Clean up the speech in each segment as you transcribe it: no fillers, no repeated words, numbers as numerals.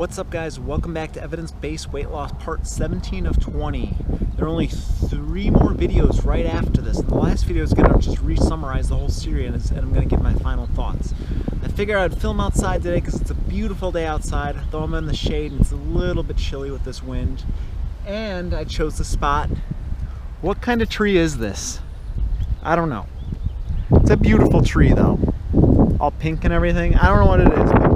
What's up, guys? Welcome back to Evidence-Based Weight Loss Part 17 of 20. There are only 3 more videos right after this, and the last video is going to just re-summarize the whole series, and I'm going to give my final thoughts. I figured I'd film outside today because it's a beautiful day outside, though I'm in the shade and it's a little bit chilly with this wind. And I chose the spot. What kind of tree is this? I don't know. It's a beautiful tree though. All pink and everything. I don't know what it is, but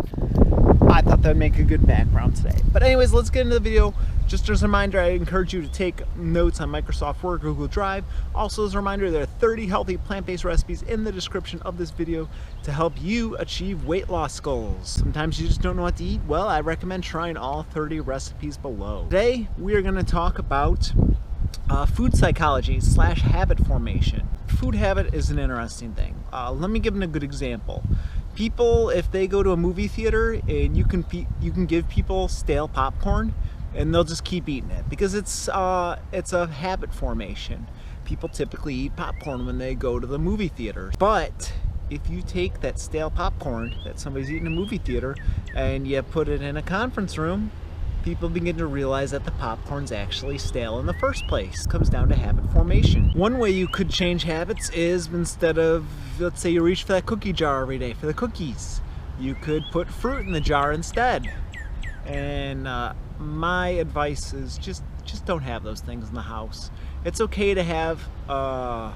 I thought that would make a good background today. But anyways, let's get into the video. Just as a reminder, I encourage you to take notes on Microsoft Word, Google Drive. Also, as a reminder, there are 30 healthy plant-based recipes in the description of this video to help you achieve weight loss goals. Sometimes you just don't know what to eat. Well, I recommend trying all 30 recipes below. Today, we are going to talk about food psychology / habit formation. Food habit is an interesting thing. Let me give a good example. People, if they go to a movie theater and you can give people stale popcorn and they'll just keep eating it because it's a habit formation. People typically eat popcorn when they go to the movie theater. But if you take that stale popcorn that somebody's eating in a movie theater and you put it in a conference room, people begin to realize that the popcorn's actually stale in the first place. It comes down to habit formation. One way you could change habits is, instead of, let's say you reach for that cookie jar every day for the cookies, you could put fruit in the jar instead. And my advice is just don't have those things in the house. It's okay to have a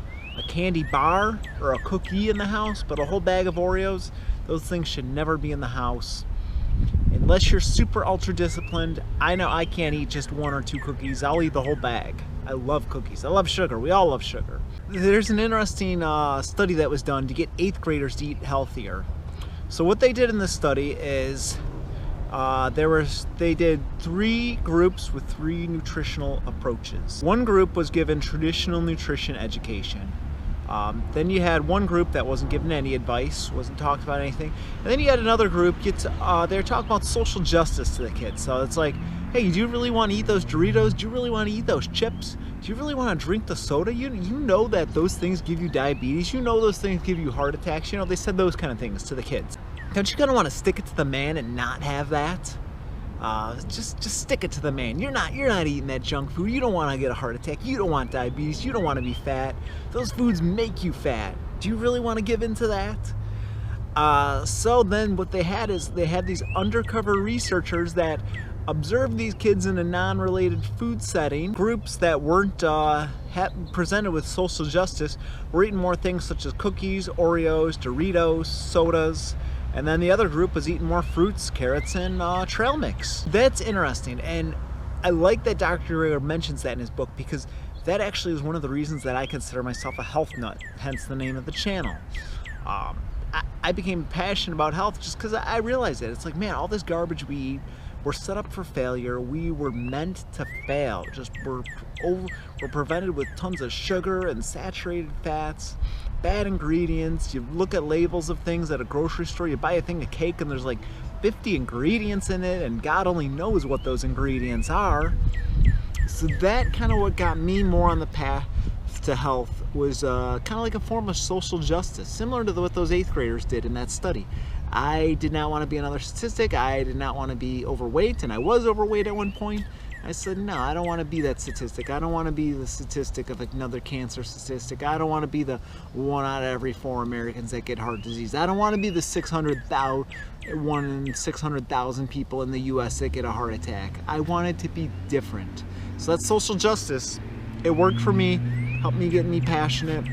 candy bar or a cookie in the house, but a whole bag of Oreos, those things should never be in the house. Unless you're super ultra disciplined. I know I can't eat just 1 or 2 cookies. I'll eat the whole bag. I love cookies. I love sugar. We all love sugar. There's an interesting study that was done to get 8th graders to eat healthier. So what they did in this study is they did 3 groups with 3 nutritional approaches. One group was given traditional nutrition education. Then you had one group that wasn't given any advice, wasn't talked about anything. And then you had another group, they were talking about social justice to the kids. So it's like, hey, do you really want to eat those Doritos? Do you really want to eat those chips? Do you really want to drink the soda? You know that those things give you diabetes. You know those things give you heart attacks. You know, they said those kind of things to the kids. Don't you kind of want to stick it to the man and not have that? Just stick it to the man. You're not eating that junk food. You don't want to get a heart attack. You don't want diabetes. You don't want to be fat. Those foods make you fat. Do you really want to give in to that? So then what they had is they had these undercover researchers that observed these kids in a non-related food setting. Groups that weren't presented with social justice were eating more things such as cookies, Oreos, Doritos, sodas. And then the other group was eating more fruits, carrots, and trail mix. That's interesting, and I like that Dr. Rager mentions that in his book because that actually is one of the reasons that I consider myself a health nut, hence the name of the channel. I became passionate about health just because I realized that. It's like, man, all this garbage we eat, we're set up for failure. We were meant to fail. We're prevented with tons of sugar and saturated fats, bad ingredients. You look at labels of things at a grocery store, you buy a thing of cake and there's like 50 ingredients in it, and God only knows what those ingredients are. So that kind of what got me more on the path to health was kind of like a form of social justice, similar to what those 8th graders did in that study. I did not want to be another statistic. I did not want to be overweight, and I was overweight at one point. I said, no, I don't want to be that statistic. I don't want to be the statistic of another cancer statistic. I don't want to be the 1 out of every 4 Americans that get heart disease. I don't want to be the 1 in 600,000 people in the US that get a heart attack. I wanted to be different. So that's social justice. It worked for me, helped me get me passionate.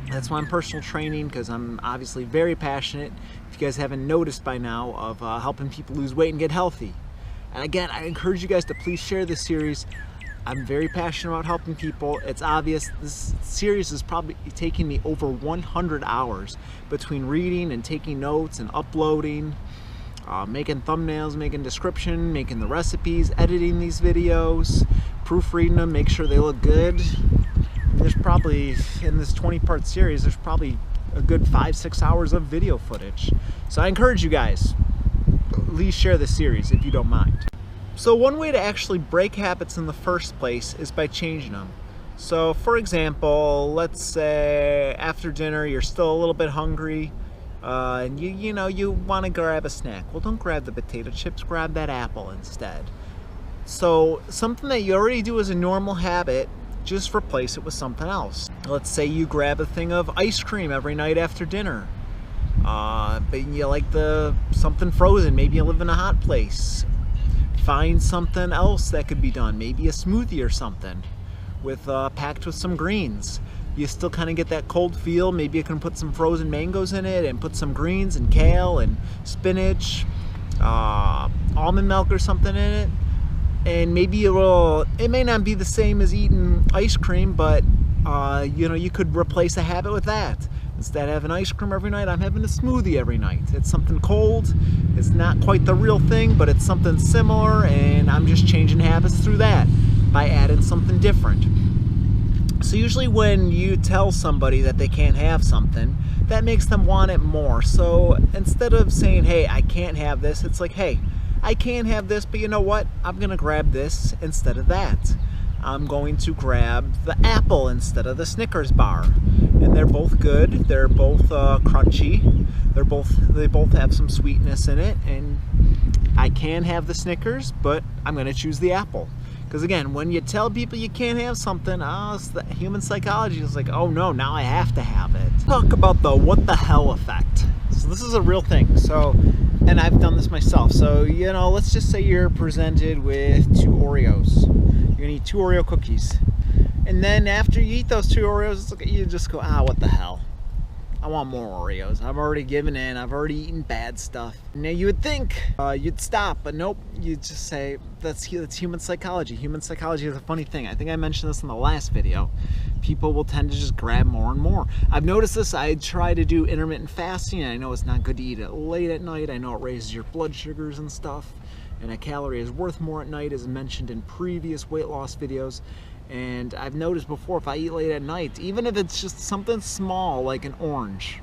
That's why I'm personal training, because I'm obviously very passionate, if you guys haven't noticed by now, of helping people lose weight and get healthy. And again, I encourage you guys to please share this series. I'm very passionate about helping people. It's obvious this series is probably taking me over 100 hours between reading and taking notes and uploading, making thumbnails, making description, making the recipes, editing these videos, proofreading them, make sure they look good. There's probably, in this 20-part series, there's probably a good 5-6 hours of video footage. So I encourage you guys, please share this series if you don't mind. So one way to actually break habits in the first place is by changing them. So for example, let's say after dinner you're still a little bit hungry, and you know you want to grab a snack. Well, don't grab the potato chips, grab that apple instead. So something that you already do as a normal habit, just replace it with something else. Let's say you grab a thing of ice cream every night after dinner. But you like something frozen. Maybe you live in a hot place. Find something else that could be done. Maybe a smoothie or something packed with some greens. You still kind of get that cold feel. Maybe you can put some frozen mangoes in it and put some greens and kale and spinach, almond milk or something in it. And maybe it may not be the same as eating ice cream, but you know, you could replace a habit with that. Instead of having ice cream every night, I'm having a smoothie every night. It's something cold. It's not quite the real thing, but it's something similar, and I'm just changing habits through that by adding something different. So usually when you tell somebody that they can't have something, that makes them want it more. So instead of saying, hey, I can't have this, it's like, hey, I can't have this, but you know what? I'm gonna grab this instead of that. I'm going to grab the apple instead of the Snickers bar. And they're both good. They're both crunchy. They both have some sweetness in it. And I can have the Snickers, but I'm going to choose the apple. Because again, when you tell people you can't have something, it's the human psychology is like, oh no, now I have to have it. Talk about the what the hell effect. So this is a real thing. So, and I've done this myself. So, you know, let's just say you're presented with 2 Oreos. You're gonna eat 2 Oreo cookies. And then after you eat those 2 Oreos, you just go, what the hell? I want more Oreos. I've already given in. I've already eaten bad stuff. Now you would think you'd stop, but nope. You just say, that's human psychology. Human psychology is a funny thing. I think I mentioned this in the last video. People will tend to just grab more and more. I've noticed this. I try to do intermittent fasting. I know it's not good to eat it late at night. I know it raises your blood sugars and stuff. And a calorie is worth more at night, as mentioned in previous weight loss videos. And I've noticed before, if I eat late at night, even if it's just something small like an orange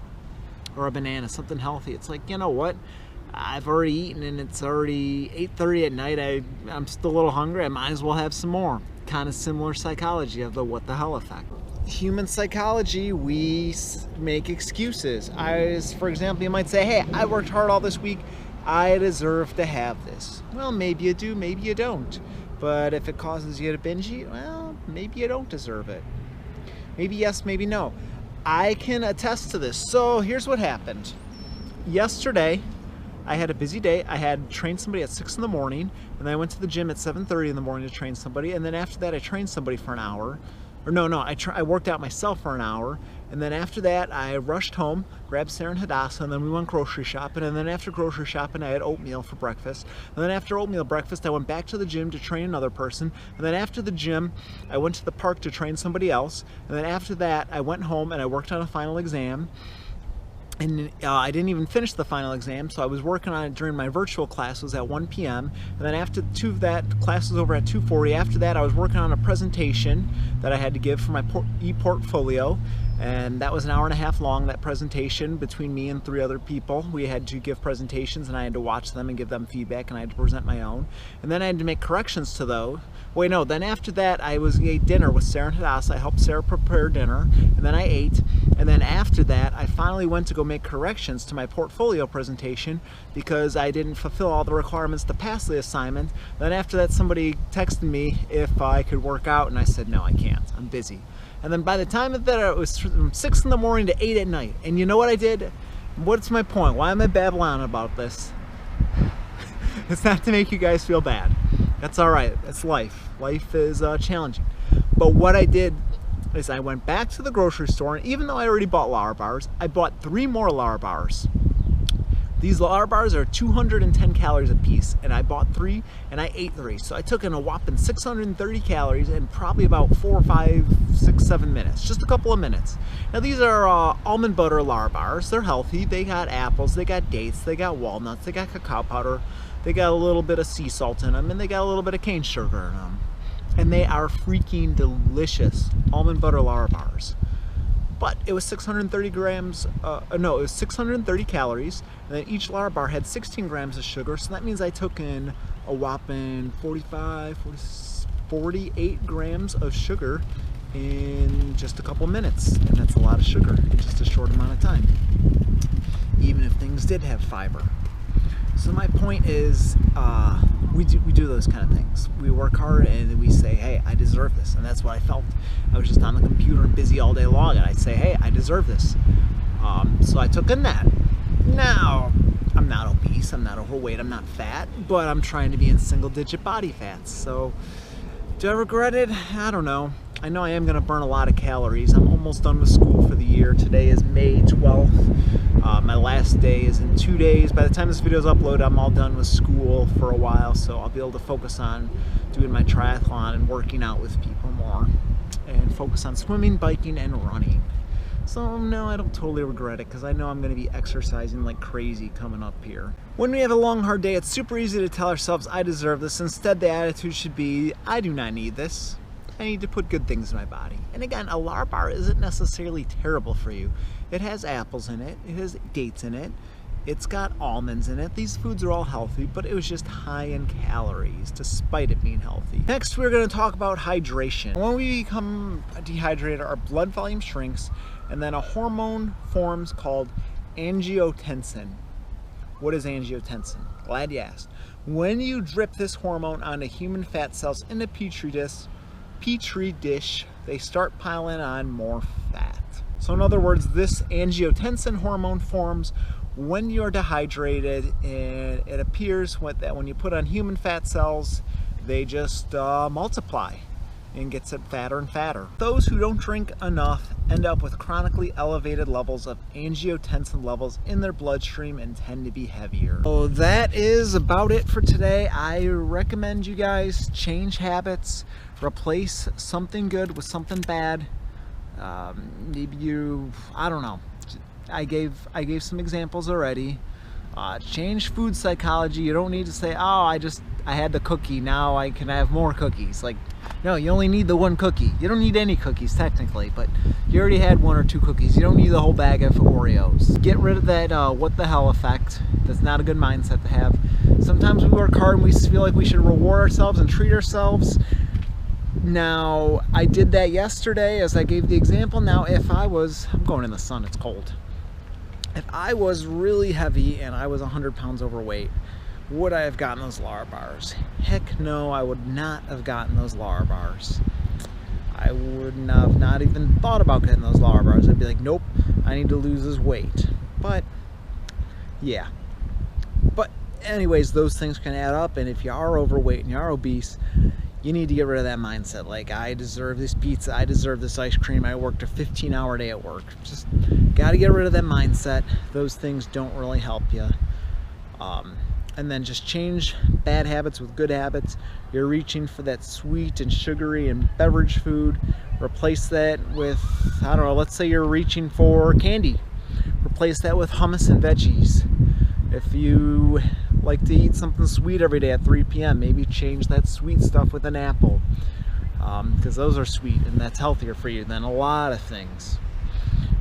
or a banana, something healthy, it's like, you know what? I've already eaten and it's already 8:30 at night. I'm still a little hungry. I might as well have some more. Kind of similar psychology of the what the hell effect. Human psychology, we make excuses. For example, you might say, hey, I worked hard all this week. I deserve to have this. Well, maybe you do, maybe you don't. But if it causes you to binge eat, well, maybe you don't deserve it. Maybe yes, maybe no. I can attest to this. So here's what happened. Yesterday, I had a busy day. I had trained somebody at 6 in the morning, and then I went to the gym at 7:30 in the morning to train somebody, and then after that I trained somebody for an hour. Or no, I worked out myself for an hour, and then after that I rushed home, grabbed Sarah and Hadassah, and then we went grocery shopping, and then after grocery shopping I had oatmeal for breakfast, and then after oatmeal breakfast I went back to the gym to train another person, and then after the gym I went to the park to train somebody else, and then after that I went home and I worked on a final exam. And I didn't even finish the final exam, so I was working on it during my virtual classes at 1 p.m. And then after that class was over at 2:40. After that, I was working on a presentation that I had to give for my e-portfolio. And that was an hour and a half long, that presentation, between me and 3 other people. We had to give presentations, and I had to watch them and give them feedback, and I had to present my own. And then I had to make corrections to those. Wait, no, then after that, I ate dinner with Sarah and Hadassah. I helped Sarah prepare dinner, and then I ate. And then after that, I finally went to go make corrections to my portfolio presentation because I didn't fulfill all the requirements to pass the assignment. Then after that, somebody texted me if I could work out, and I said, no, I can't. I'm busy. And then by the time of that, it was from 6 in the morning to 8 at night. And you know what I did? What's my point? Why am I babbling about this? It's not to make you guys feel bad. That's all right. It's life. Life is challenging. But what I did is I went back to the grocery store, and even though I already bought Lar bars, I bought 3 more Lar bars. These Lar bars are 210 calories a piece, and I bought 3 and I ate 3. So I took in a whopping 630 calories in probably about 4, 5, 6, 7 minutes, just a couple of minutes. Now these are almond butter Lar bars. They're healthy. They got apples, they got dates, they got walnuts, they got cacao powder, they got a little bit of sea salt in them, and they got a little bit of cane sugar in them. And they are freaking delicious almond butter Lar bars. But it was 630 grams, it was 630 calories, and then each Lar bar had 16 grams of sugar, so that means I took in a whopping 48 grams of sugar in just a couple minutes, and that's a lot of sugar in just a short amount of time. even if things did have fiber. So my point is, we do those kind of things. We work hard and we say, hey, I deserve this. And that's what I felt. I was just on the computer and busy all day long, and I'd say, hey, I deserve this. So I took a nap. Now, I'm not obese, I'm not overweight, I'm not fat, but I'm trying to be in single-digit body fats. So do I regret it? I don't know. I know I am going to burn a lot of calories. I'm almost done with school for the year. Today is May 12th. My last day is in 2 days. By the time this video is uploaded, I'm all done with school for a while, so I'll be able to focus on doing my triathlon and working out with people more, and focus on swimming, biking, and running. So no, I don't totally regret it, because I know I'm going to be exercising like crazy coming up here. When we have a long, hard day, it's super easy to tell ourselves, I deserve this. Instead, the attitude should be, I do not need this. I need to put good things in my body. And again, a Lar bar isn't necessarily terrible for you. It has apples in it, it has dates in it, it's got almonds in it. These foods are all healthy, but it was just high in calories, despite it being healthy. Next, we're going to talk about hydration. When we become dehydrated, our blood volume shrinks, and then a hormone forms called angiotensin. What is angiotensin? Glad you asked. When you drip this hormone onto human fat cells in a petri dish, they start piling on more fat. So in other words, this angiotensin hormone forms when you're dehydrated, and it appears that when you put on human fat cells, they just multiply and gets it fatter and fatter. Those who don't drink enough end up with chronically elevated levels of angiotensin levels in their bloodstream and tend to be heavier. So that is about it for today. I recommend you guys change habits, replace something good with something bad. Maybe I don't know. I gave some examples already. Change food psychology. You don't need to say, oh, I had the cookie, now I can have more cookies. Like, no, you only need the one cookie. You don't need any cookies technically, but you already had 1 or 2 cookies. You don't need the whole bag of Oreos. Get rid of that what the hell effect. That's not a good mindset to have. Sometimes we work hard and we feel like we should reward ourselves and treat ourselves. Now, I did that yesterday as I gave the example. Now, if I'm going in the sun, it's cold. If I was really heavy and I was 100 pounds overweight, would I have gotten those Lar bars? Heck no, I would not have gotten those Lar bars. I would have not even thought about getting those Lar bars. I'd be like, nope, I need to lose this weight. But, yeah. But anyways, those things can add up, and if you are overweight and you are obese, you need to get rid of that mindset. Like, I deserve this pizza, I deserve this ice cream, I worked a 15-hour day at work. Just gotta get rid of that mindset. Those things don't really help you. And then just change bad habits with good habits. You're reaching for that sweet and sugary and beverage food. Replace that with, I don't know, let's say you're reaching for candy. Replace that with hummus and veggies. If you like to eat something sweet every day at 3 p.m., maybe change that sweet stuff with an apple, because those are sweet and that's healthier for you than a lot of things.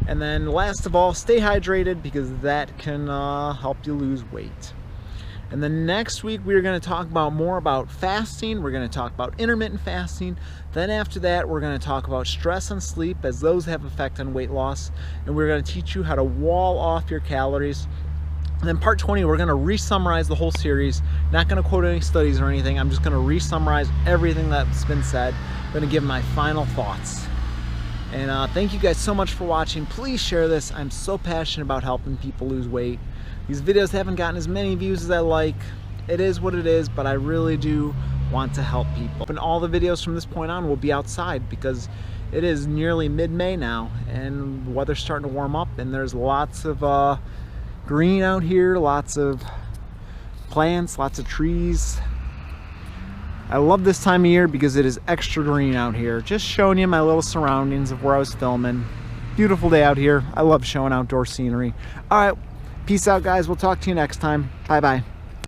And then last of all, stay hydrated, because that can help you lose weight. And then next week we're going to talk more about fasting. We're going to talk about intermittent fasting. Then after that we're going to talk about stress and sleep, as those have effect on weight loss. And we're going to teach you how to wall off your calories. And then part 20, we're going to re-summarize the whole series. Not going to quote any studies or anything. I'm just going to re-summarize everything that's been said. I'm going to give my final thoughts. And thank you guys so much for watching. Please share this. I'm so passionate about helping people lose weight. These videos haven't gotten as many views as I like. It is what it is, but I really do want to help people. And all the videos from this point on will be outside, because it is nearly mid-May now and the weather's starting to warm up, and there's lots of green out here, lots of plants, lots of trees. I love this time of year because it is extra green out here. Just showing you my little surroundings of where I was filming. Beautiful day out here. I love showing outdoor scenery. All right, peace out guys. We'll talk to you next time. Bye bye.